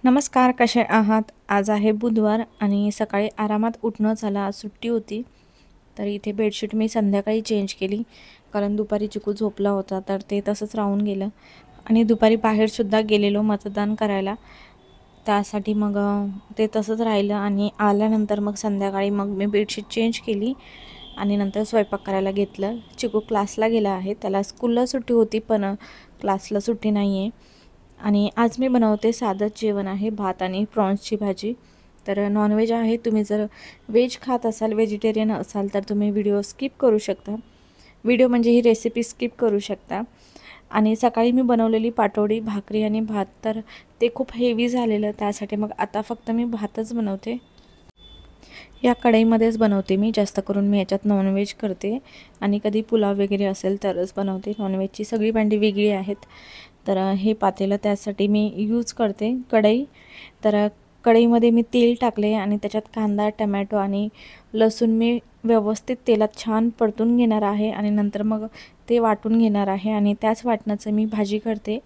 नमस्कार, कसे आहात? आज आहे बुधवार आणि सकाळी आरामात उठणं झालं. आज सुट्टी होती. तर इथे बेडशीट मी संध्याकाळी चेंज केली, कारण दुपारी चिकू झोपला होता, तर ते तसंच राहून गेलं. आणि दुपारी बाहेरसुद्धा गेलेलो मतदान करायला, त्यासाठी मग ते तसंच राहिलं. आणि आल्यानंतर मग संध्याकाळी मग मी बेडशीट चेंज केली आणि नंतर स्वयंपाक करायला घेतलं. चिकू क्लासला गेला आहे, त्याला स्कूलला सुट्टी होती पण क्लासला सुट्टी नाही आहे. आणि आज मी बनवते साधंच जेवण आहे, भात आणि प्रॉन्सची भाजी. तर नॉनव्हेज आहे. तुम्ही जर व्हेज खात असाल, व्हेजिटेरियन असाल, तर तुम्ही व्हिडिओ स्किप करू शकता. व्हिडिओ म्हणजे ही रेसिपी स्किप करू शकता. आणि सकाळी मी बनवलेली पाटोडी, भाकरी आणि भात, तर ते खूप हेवी झालेलं, त्यासाठी मग आता फक्त मी भातच बनवते. या कढईमध्येच बनवते मी, जास्त करून मी याच्यात नॉनव्हेज करते आणि कधी पुलाव वगैरे असेल तरच बनवते. नॉनव्हेजची सगळी भांडी वेगळी आहेत. तर हे पातेलं त्यासाठी मी यूज करते कढई. तर कढईमध्ये मी तेल टाकले आणि त्याच्यात कांदा, टमॅटो आणि लसूण मी व्यवस्थित तेलात छान परतून घेणार आहे आणि नंतर मग ते वाटून घेणार आहे आणि त्याच वाटणाचं मी भाजी करते.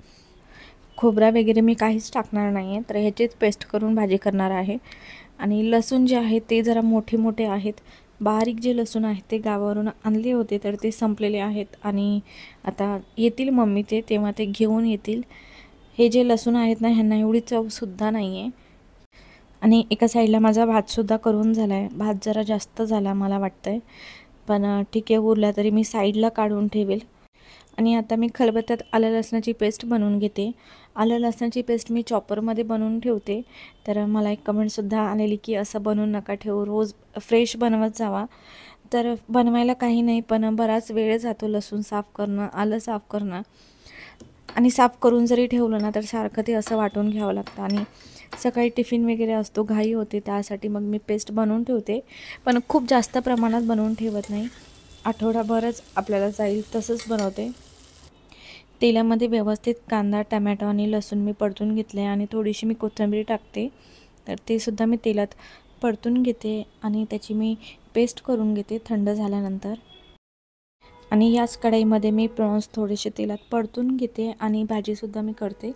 खोबरा वगैरे मी काहीच टाकणार नाही आहे, तर ह्याचीच पेस्ट करून भाजी करणार आहे. आणि लसूण जे आहे ते जरा मोठे मोठे आहेत. बारीक जे लसूण आहे ते गावावरून आणले होते, तर ते संपलेले आहेत आणि आता येतील मम्मी तेव्हा ते घेऊन येतील. हे जे लसूण आहेत ना, ह्यांना एवढी चवसुद्धा नाही आहे. आणि एका साईडला माझा भातसुद्धा करून झाला आहे. भात जरा जास्त झाला मला वाटतं आहे, पण ठीक आहे, उरला तरी मी साईडला काढून ठेवेल. आणि आता मी खलबत्त्यात आलं लसणाची पेस्ट बनवून घेते. आलं लसणाची पेस्ट मी चॉपरमध्ये बनवून ठेवते. तर मला एक कमेंटसुद्धा आलेली की असं बनवून नका ठेवू, रोज फ्रेश बनवत जावा. तर बनवायला काही नाही, पण बराच वेळ जातो लसूण साफ करणं, आलं साफ करणं. आणि साफ करून जरी ठेवलं ना, तर सारखं ते असं वाटून घ्यावं लागतं. आणि सकाळी टिफिन वगैरे असतो, घाई होते, त्यासाठी मग मी पेस्ट बनवून ठेवते, पण खूप जास्त प्रमाणात बनवून ठेवत नाही. आठवडाभरच आपल्याला जाईल तसंच बनवते. तेलामध्ये व्यवस्थित कांदा, टमॅटो आणि लसूण मी परतून घेतले आणि थोडीशी मी कोथिंबीर टाकते. तर ते सुद्धा मी तेलात परतून घेते आणि त्याची मी पेस्ट करून घेते थंड झाल्यानंतर. आणि याच कढईमध्ये मी प्रॉन्स थोडेसे तेलात परतून घेते आणि भाजीसुद्धा मी करते,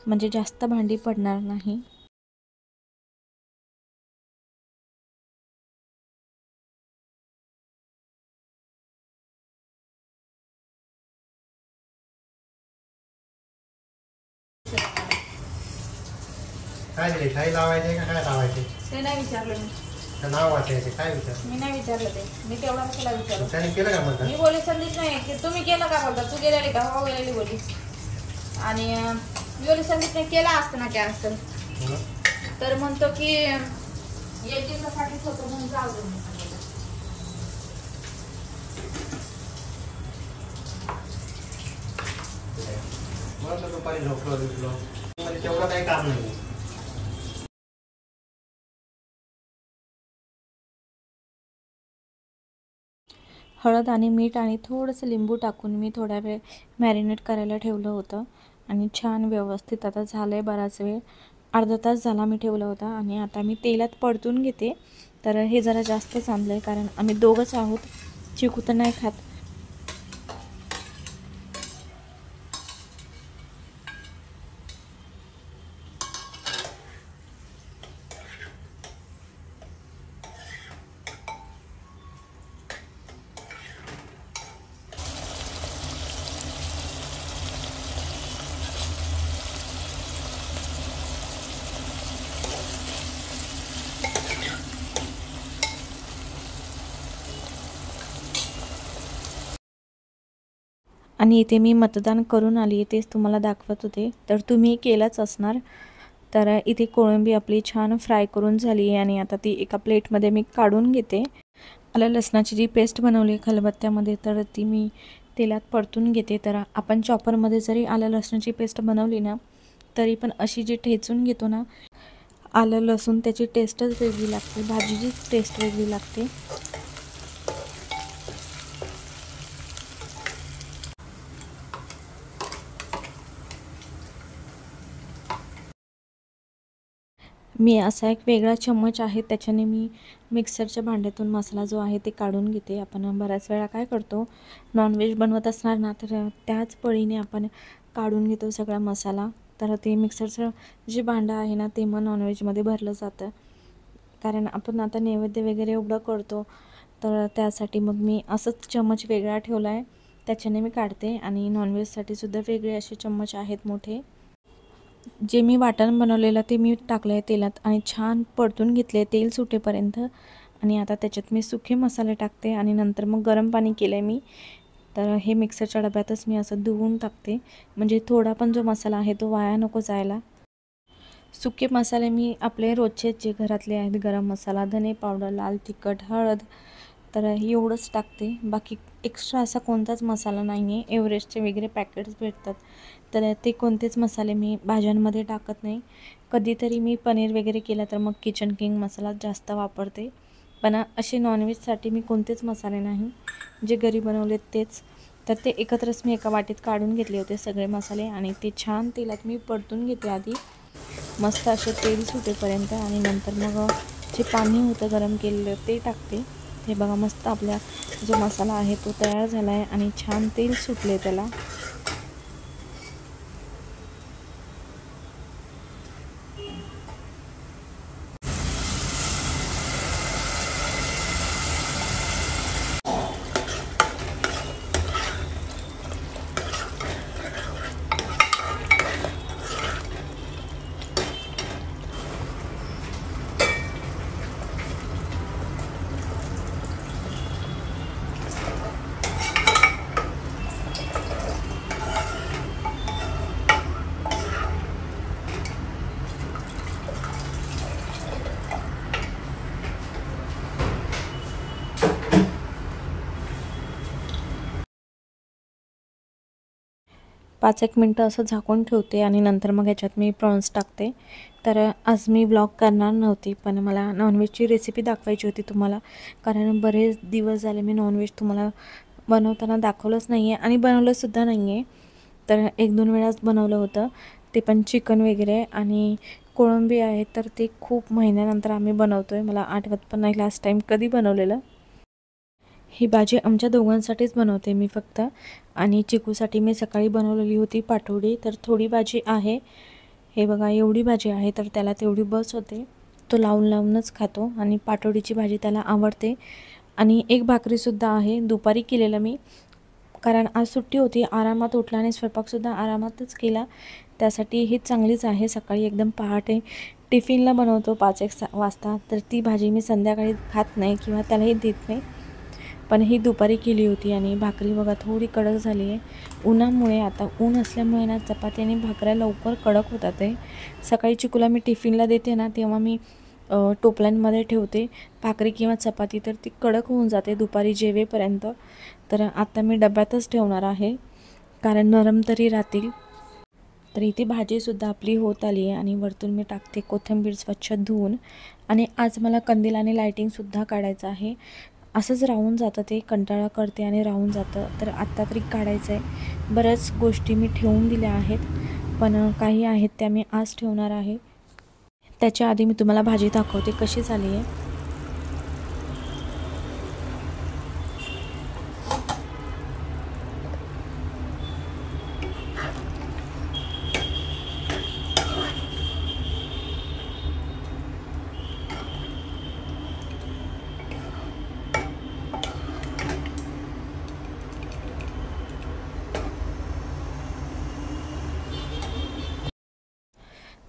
म्हणजे जास्त भांडी पडणार नाही. काय दिले? काही लावायचे का काय लावायचे? ते नाही विचारलं मी. तर नाव वाचायचे काय विचार? मी नाही विचारलं ते. मी तेवढा तुला विचारलं. त्याने केलं का म्हणतात? मी बोली संदेश नाही की तुम्ही केलं का बोलता, तू गेलेली का? हो गेलेली बोली. आणि मी बोली संदेश नाही केला असतं ना कॅन्सल, तर म्हणतो की एक दिवसासाठीच होतो म्हणून जाऊ दे. मला तर दुपारी झोपलो बिपलो म्हणजे तेवढं काही काम नाही. हळद आणि मीठ आणि थोडंसं लिंबू टाकून मी थोडा वेळ मॅरिनेट करायला ठेवलं होतं आणि छान व्यवस्थित आता झालं आहे. बराच वेळ, अर्धा तास झाला मी ठेवलं होतं. आणि आता मी तेलात परतून घेते. तर हे जरा जास्तच आणलं आहे, कारण आम्ही दोघंच आहोत, चिकू तर नाही खात. आणि इथे मी मतदान करून आली, तेच तुम्हाला दाखवत होते, तर तुम्ही केलंच असणार. तर इथे कोळंबी आपली छान फ्राय करून झाली आहे आणि आता ती एका प्लेटमध्ये मी काढून घेते. आलं लसणाची जी पेस्ट बनवली खलबत्त्यामध्ये, तर ती मी तेलात परतून घेते. तर आपण चॉपरमध्ये जरी आलं लसणाची पेस्ट बनवली ना, तरी पण अशी जी ठेचून घेतो ना आलं लसूण, त्याची टेस्टच वेगळी लागते, भाजीची टेस्ट वेगळी लागते. मी असा एक वेगळा चम्मच आहे, त्याच्याने मी मिक्सरच्या भांड्यातून मसाला जो आहे ते काढून घेते. आपण बऱ्याच वेळा काय करतो, नॉनव्हेज बनवत असणार ना, तर त्याच पळीने आपण काढून घेतो सगळा मसाला. तर ते मिक्सरचं जे भांडं आहे ना ते मग नॉनव्हेजमध्ये भरलं जातं, कारण आपण आता नैवेद्य वगैरे एवढं करतो, तर त्यासाठी मग मी असंच चम्मच वेगळा ठेवला आहे, त्याच्याने मी काढते. आणि नॉनव्हेजसाठी सुद्धा वेगळे असे चम्मच आहेत मोठे. जे मी वाटण बनवलेलं ते मी टाकलं आहे तेलात आणि छान परतून घेतले तेल सुटेपर्यंत. आणि आता त्याच्यात मी सुके मसाले टाकते आणि नंतर मग गरम पाणी केलं आहे मी. तर हे मिक्सरच्या डब्यातच मी असं धुवून टाकते, म्हणजे थोडा पण जो मसाला आहे तो वाया नको जायला. सुके मसाले मी आपले रोजचे जे घरातले आहेत, गरम मसाला, धने पावडर, लाल तिखट, हळद, तर एवढंच टाकते. बाकी एक्स्ट्रा असा कोणताच मसाला नाही आहे. एव्हरेस्टचे वगैरे पॅकेट्स भेटतात, तर ते कोणतेच मसाले मी भाज्यांमध्ये टाकत नाही. कधीतरी मी पनीर वगैरे केलं तर मग किचन किंग मसाला जास्त वापरते, पण असे नॉनव्हेजसाठी मी कोणतेच मसाले नाही, जे घरी बनवलेत तेच. तर ते एकत्रच मी एका वाटीत काढून घेतले होते सगळे मसाले आणि ते छान तेलात मी परतून घेते आधी, मस्त असे तेल सुटेपर्यंत. आणि नंतर मग जे पाणी होतं गरम केलेलं ते टाकते. हे बघा, मस्त आपला जो मसाला आहे तो तयार झाला आहे आणि छान तेल सुटले त्याला. पाच एक मिनटं असं झाकून ठेवते आणि नंतर मग ह्याच्यात मी प्रॉन्स टाकते. तर आज मी व्लॉग करणार नव्हती, पण मला नॉनव्हेजची रेसिपी दाखवायची होती तुम्हाला, कारण बरेच दिवस झाले मी नॉनव्हेज तुम्हाला बनवताना दाखवलंच नाही आहे आणि बनवलंसुद्धा नाही आहे. तर 1-2 वेळाच बनवलं होतं, ते पण चिकन वगैरे. आणि कोळंबी आहे तर ते खूप महिन्यानंतर आम्ही बनवतो आहे, मला आठवत पण नाही लास्ट टाईम कधी बनवलेलं. ही भाजी आमच्या दोघांसाठीच बनवते मी फक्त. आणि चिकूसाठी मी सकाळी बनवलेली होती पाटोडी, तर थोडी भाजी आहे. हे बघा, एवढी भाजी आहे तर त्याला तेवढी बस होते, तो लावून लावूनच खातो. आणि पाटोडीची भाजी त्याला आवडते. आणि एक भाकरीसुद्धा आहे, दुपारी केलेलं मी, कारण आज सुट्टी होती, आरामात उठला आणि स्वयंपाकसुद्धा आरामातच केला, त्यासाठी ही चांगलीच आहे. सकाळी एकदम पहाटे टिफिनला बनवतो 5-1 वाजता, तर ती भाजी मी संध्याकाळी खात नाही किंवा त्यालाही देत नाही, पण ही दुपारी केली होती. आणि भाकरी बघा थोडी कडक झाली आहे उन्हामुळे. आता ऊन असल्यामुळे ना चपाती आणि भाकऱ्या लवकर कडक होतात आहे. सकाळी चिकूला मी टिफिनला देते ना तेव्हा मी टोपल्यांमध्ये ठेवते भाकरी किंवा चपाती, तर ती कडक होऊन जाते दुपारी जेवेपर्यंत. तर आता मी डब्यातच ठेवणार आहे, कारण नरम तरी राहतील. तर इथे भाजीसुद्धा आपली होत आली आहे आणि वरतून मी टाकते कोथिंबीर स्वच्छ धुवून. आणि आज मला कंदील आणि लायटिंगसुद्धा काढायचं आहे. असंच राहून जातं, ते कंटाळा करते आणि राहून जातं, तर आत्ता तरी काढायचं आहे. बऱ्याच गोष्टी मी ठेवून दिल्या आहेत, पण काही आहेत त्या मी आज ठेवणार आहे. त्याच्या आधी मी तुम्हाला भाजी दाखवते कशी झाली आहे.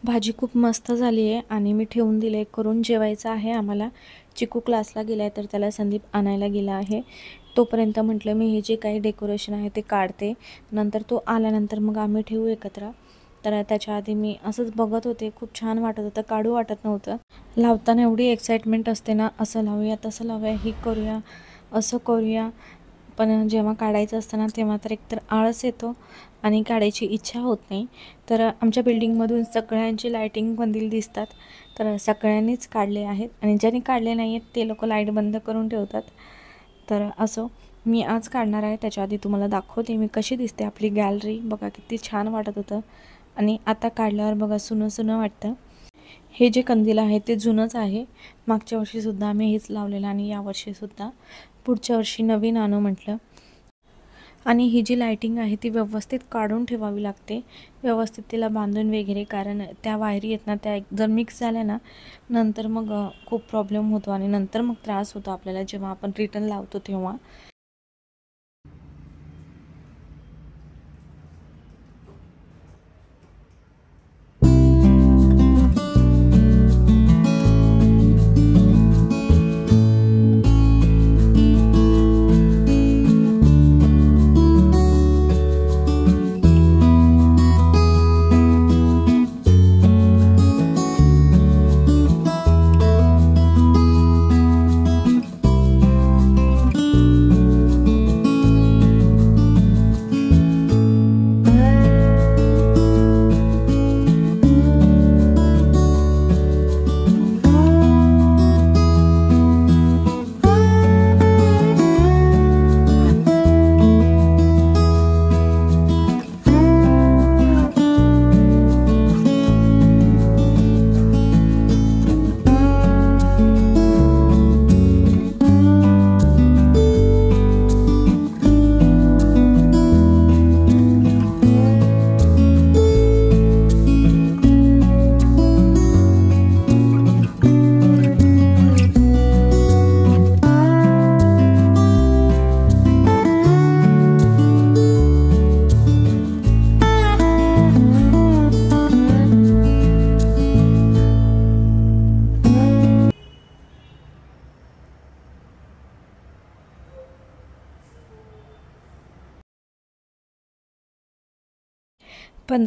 भाजी खूप मस्त झाली आहे आणि मी ठेवून दिले आहे. करून जेवायचं आहे आम्हाला. चिकू क्लासला गेला आहे तर त्याला संदीप आणायला गेला आहे. तोपर्यंत म्हटलं मी हे जे काही डेकोरेशन आहे ते काढते, नंतर तो आल्यानंतर मग आम्ही ठेवू एकत्र. तर त्याच्या आधी मी असंच बघत होते, खूप छान वाटत होतं, काढू वाटत नव्हतं. लावताना एवढी एक्साइटमेंट असते ना, असं लावूया तसं लावूया, हे करूया असं करूया, पण जेव्हा काढायचं असतं ना तेव्हा तर एकतर आळस येतो आणि काढायची इच्छा होत नाही. तर आमच्या बिल्डिंगमधून सगळ्यांची लायटिंग कंदील दिसतात, तर सगळ्यांनीच काढले आहेत आणि ज्यांनी काढले नाही आहेत ते लोक लाईट बंद करून ठेवतात. तर असो, मी आज काढणार आहे. त्याच्या आधी तुम्हाला दाखवते मी कशी दिसते आपली गॅलरी. बघा किती छान वाटत होतं आणि आता काढल्यावर बघा सुनं सुनं वाटतं. हे जे कंदील आहे ते जुनंच आहे, मागच्या वर्षीसुद्धा आम्ही हेच लावलेलं आणि यावर्षीसुद्धा. पुढच्या वर्षी नवीन आणू म्हटलं. आणि ही जी लायटिंग आहे ती व्यवस्थित काढून ठेवावी लागते, व्यवस्थित तिला बांधून वगैरे, कारण त्या वायरी आहेत ना त्या जर मिक्स झाल्या ना नंतर मग खूप प्रॉब्लेम होतो आणि नंतर मग त्रास होतो आपल्याला जेव्हा आपण रिटर्न लावतो तेव्हा.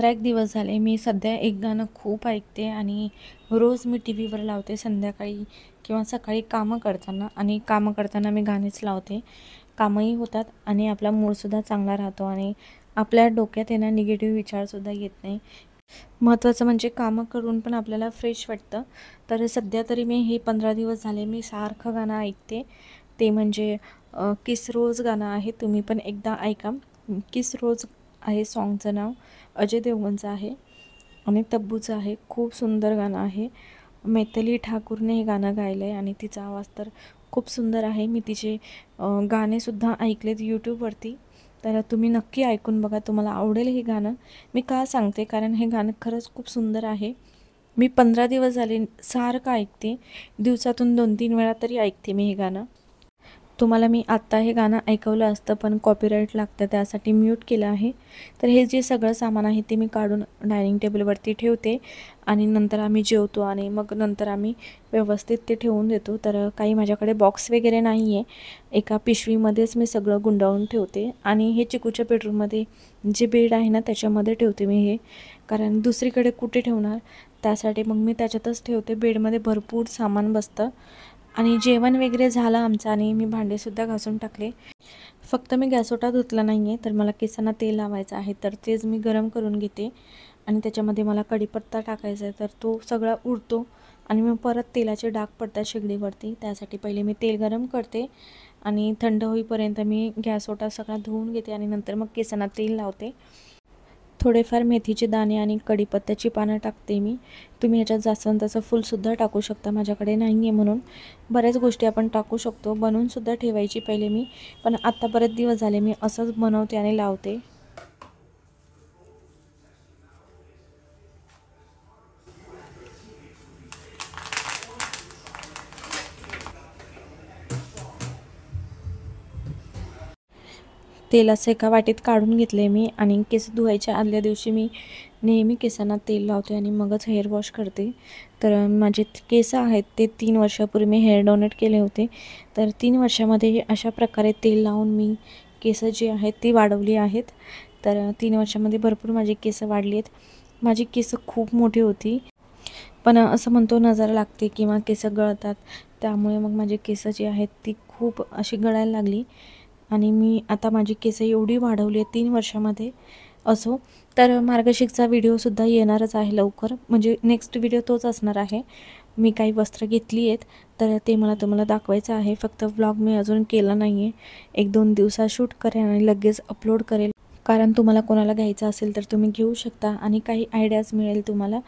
एक दिवस झाले मी सध्या एक गाणं खूप ऐकते आणि रोज मी टी व्हीवर लावते संध्याकाळी किंवा सकाळी कामं करताना, आणि कामं करताना मी गाणेच लावते. कामंही होतात आणि आपला मूडसुद्धा चांगला राहतो आणि आपल्या डोक्यात येणं निगेटिव्ह विचारसुद्धा येत नाही. महत्त्वाचं म्हणजे कामं करून पण आपल्याला फ्रेश वाटतं. तर सध्या तरी मी हे 15 दिवस झाले मी सारखं गाणं ऐकते. ते म्हणजे किस रोज गाणं आहे, तुम्ही पण एकदा ऐका. किस रोज आहे सॉन्गचं नाव, अजय देवगणचं आहे आणि तब्बूचं आहे. खूप सुंदर गाणं आहे. मैथिली ठाकूरने हे गाणं गायलं आहे आणि तिचा आवाज तर खूप सुंदर आहे. मी तिचे गाणेसुद्धा ऐकलेत यूट्यूबवरती, तर तुम्ही नक्की ऐकून बघा, तुम्हाला आवडेल हे गाणं. मी का सांगते, कारण हे गाणं खरंच खूप सुंदर आहे. मी 15 दिवस झाले सारखं ऐकते, दिवसातून 2-3 वेळा तरी ऐकते मी हे गाणं. तुम्हाला मी आत्ता हे गाणं ऐकवलं असतं पण कॉपीराईट लागतं, त्यासाठी म्यूट केलं आहे. तर हे जे सगळं सामान आहे ते मी काढून डायनिंग टेबलवरती ठेवते आणि नंतर आम्ही जेवतो आणि मग नंतर आम्ही व्यवस्थित ते ठेवून देतो. तर काही माझ्याकडे बॉक्स वगैरे नाही आहे, एका पिशवीमध्येच मी सगळं गुंडाळून ठेवते आणि हे चिकूच्या बेडरूममध्ये जे बेड आहे ना त्याच्यामध्ये ठेवते मी हे, कारण दुसरीकडे कुठे ठेवणार, त्यासाठी मग मी त्याच्यातच ठेवते. बेडमध्ये भरपूर सामान बसतं. आणि जेवण वगैरे झालं आमचं आणि मी भांडेसुद्धा घासून टाकले. फक्त मी गॅसोटा धुतला नाही आहे, तर मला केसांना तेल लावायचं आहे, तर तेच मी गरम करून घेते आणि त्याच्यामध्ये मला कढीपत्ता टाकायचा आहे, तर तो सगळा उडतो आणि मग परत तेलाचे डाग पडतात शेगडीवरती. त्यासाठी पहिले मी तेल गरम करते आणि थंड होईपर्यंत मी गॅसोटा सगळा धुवून घेते आणि नंतर मग केसांना तेल लावते. थोडेफार मेथीचे दाणे आणि कढीपत्त्याची पानं टाकते मी. तुम्ही ह्याच्यात जास्वंदाचं फूलसुद्धा टाकू शकता, माझ्याकडे नाही आहे म्हणून. बऱ्याच गोष्टी आपण टाकू शकतो, बनवूनसुद्धा ठेवायची पहिले मी, पण आत्ता बरेच दिवस झाले मी असंच बनवते आणि लावते. तेल असं एका वाटीत काढून घेतले मी आणि केस धुवायच्या आदल्या दिवशी मी नेहमी केसांना तेल लावते आणि मगच हेअर वॉश करते. तर माझे केस आहेत ते 3 वर्षापूर्वी मी हेअर डोनेट केले होते, तर 3 वर्षामध्ये अशा प्रकारे तेल लावून मी केस जी आहेत ती वाढवली आहेत. तर 3 वर्षामध्ये भरपूर माझी केस वाढली आहेत. माझी केस खूप मोठी होती, पण असं म्हणतो नजर लागते किंवा केस गळतात, त्यामुळे मग माझी केस जी आहेत ती खूप अशी गळायला लागली आणि मी आता माझी केस एवढी वाढवली आहे 3 वर्षामध्ये. असो, तर मार्गशीर्षचा व्हिडिओसुद्धा येणारच आहे लवकर, म्हणजे नेक्स्ट व्हिडिओ तोच असणार आहे. मी काही वस्त्र घेतली आहेत तर ते मला तुम्हाला दाखवायचं आहे. फक्त व्लॉग मी अजून केला नाही आहे, 1-2 दिवसात शूट करेन आणि लगेच अपलोड करेल, कारण तुम्हाला कोणाला घ्यायचं असेल तर तुम्ही घेऊ शकता आणि काही आयडियाज मिळेल तुम्हाला.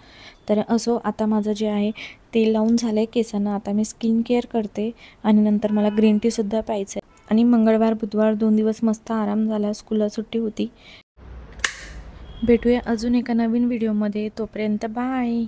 तर असो, आता माझं जे आहे तेल लावून झालं आहे केसांना, आता मी स्किन केअर करते आणि नंतर मला ग्रीन टीसुद्धा प्यायचं आहे. आणि मंगळवार बुधवार 2 दिवस मस्त आराम झाला, स्कूलला सुट्टी होती. भेटूया अजून एका नवीन व्हिडिओमध्ये, तोपर्यंत बाय.